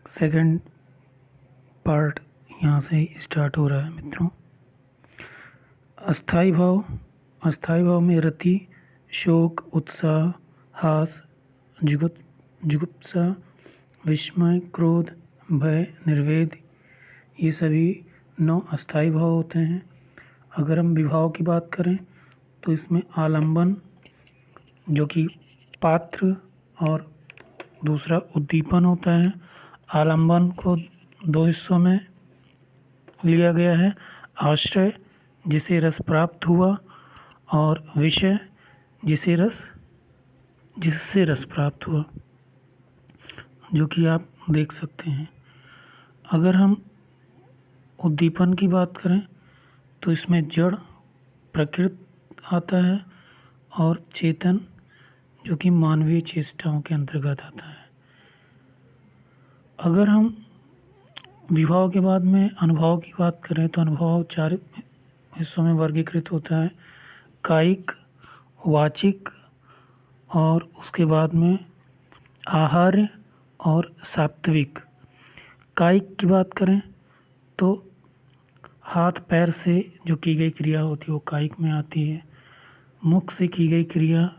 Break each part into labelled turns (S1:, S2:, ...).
S1: Second part यहाँ से start हो रहा है मित्रों। अस्थाई भाव में रति, शोक, उत्साह, हास, जुगुप्सा, विस्मय, क्रोध, भय, निर्वेद, ये सभी 9 अस्थाई भाव होते हैं। अगर हम विभाव की बात करें तो इसमें आलंबन जो कि पात्र और दूसरा उद्दीपन होता है। आलंबन को 2 हिस्सों में लिया गया है। आश्रय जिसे रस प्राप्त हुआ और विषय जिससे रस प्राप्त हुआ, जो कि आप देख सकते हैं। अगर हम उद्दीपन की बात करें तो इसमें जड़ प्रकृति आता है और चेतन जो कि मानवीय चेष्टाओं के अंतर्गत आता है। अगर हम विभाव के बाद में अनुभव की बात करें तो अनुभव 4 हिस्सों में वर्गीकृत होता है। कायिक, वाचिक और उसके बाद में आहार्य और सात्विक। कायिक की बात करें तो हाथ पैर से जो की गई क्रिया होती है वो कायिक में आती है। मुख से की गई क्रिया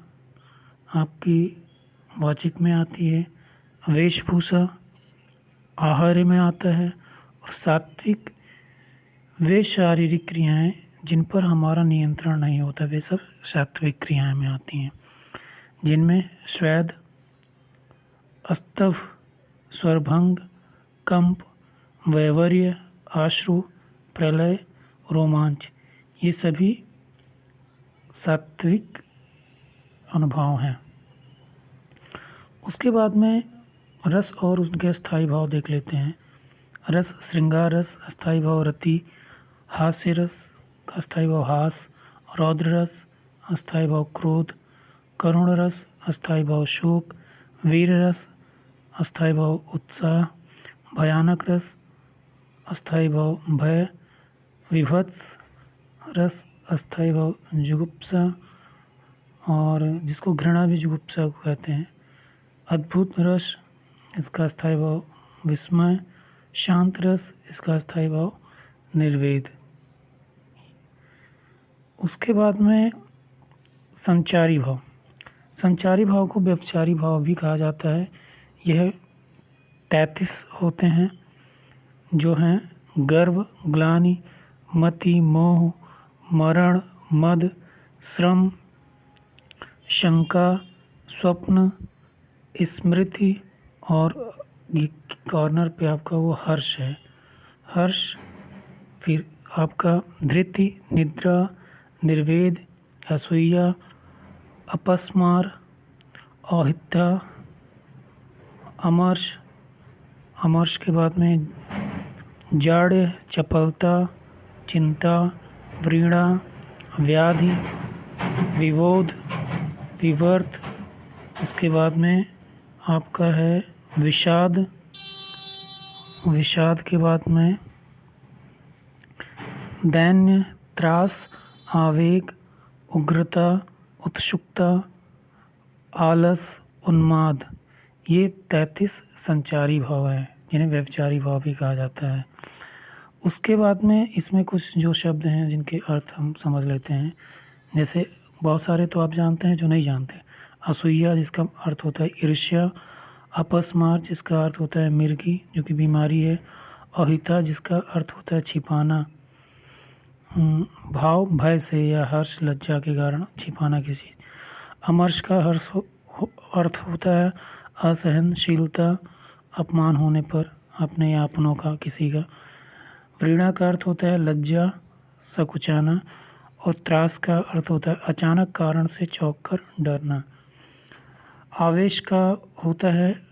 S1: आपकी वाचिक में आती है। वेशभूषा आहार्य में आता है। और सात्विक वे शारीरिक क्रियाएं जिन पर हमारा नियंत्रण नहीं होता, वे सब सात्विक क्रियाएं में आती हैं, जिनमें स्वेद, अस्तव, स्वरभंग, कंप, वैवर्य, आश्रु, प्रलय, रोमांच, ये सभी सात्विक अनुभव हैं। उसके बाद में रस और उनके अस्थाई भाव देख लेते हैं। रस श्रृंगार रस, अस्थाई भाव रति। हास्य रस का अस्थाई भाव हास। रौद्र रस, अस्थाई भाव क्रोध। करुण रस, अस्थाई भाव शोक। वीर रस, अस्थाई भाव उत्साह। भयानक रस, अस्थाई भाव भय। विभत्स रस, अस्थाई भाव जुगुप्सा, और जिसको घृणा भी जुगुप्सा को कहते हैं। अद्भुत रस, इसका अस्थाई भाव विस्मय। शांत रस, इसका अस्थाई भाव निर्वेद। उसके बाद में संचारी भाव को व्यभिचारी भाव भी कहा जाता है। यह 33 होते हैं, जो हैं गर्व, ग्लानि, मति, मोह, मरण, मद, श्रम, शंका, स्वप्न, स्मृति, और ये कॉर्नर पे आपका वो हर्ष है। हर्ष, फिर आपका धृति, निद्रा, निर्वेद, असूया, अपस्मार, औहित्या, अमर्ष के बाद में जाड्य, चपलता, चिंता, व्रीणा, व्याधि, विबोध, विवर्त। इसके बाद में आपका है विषाद के बाद में दैन्य, त्रास, आवेग, उग्रता, उत्सुकता, आलस, उन्माद। ये 33 संचारी भाव हैं, जिन्हें व्यभिचारी भाव भी कहा जाता है। उसके बाद में इसमें कुछ जो शब्द हैं जिनके अर्थ हम समझ लेते हैं। जैसे बहुत सारे तो आप जानते हैं, जो नहीं जानते। असूया जिसका अर्थ होता है ईर्ष्या। अपस्मार जिसका अर्थ होता है मिर्गी, जो कि बीमारी है। अहिता जिसका अर्थ होता है छिपाना। भाव भय से या हर्ष लज्जा के कारण छिपाना किसी। अमर्ष का अर्थ होता है असहनशीलता, अपमान होने पर अपने या अपनों का, किसी का। व्रीणा का अर्थ होता है लज्जा, सकुचाना। और त्रास का अर्थ होता है अचानक कारण से चौंक कर डरना। आवेश का होता है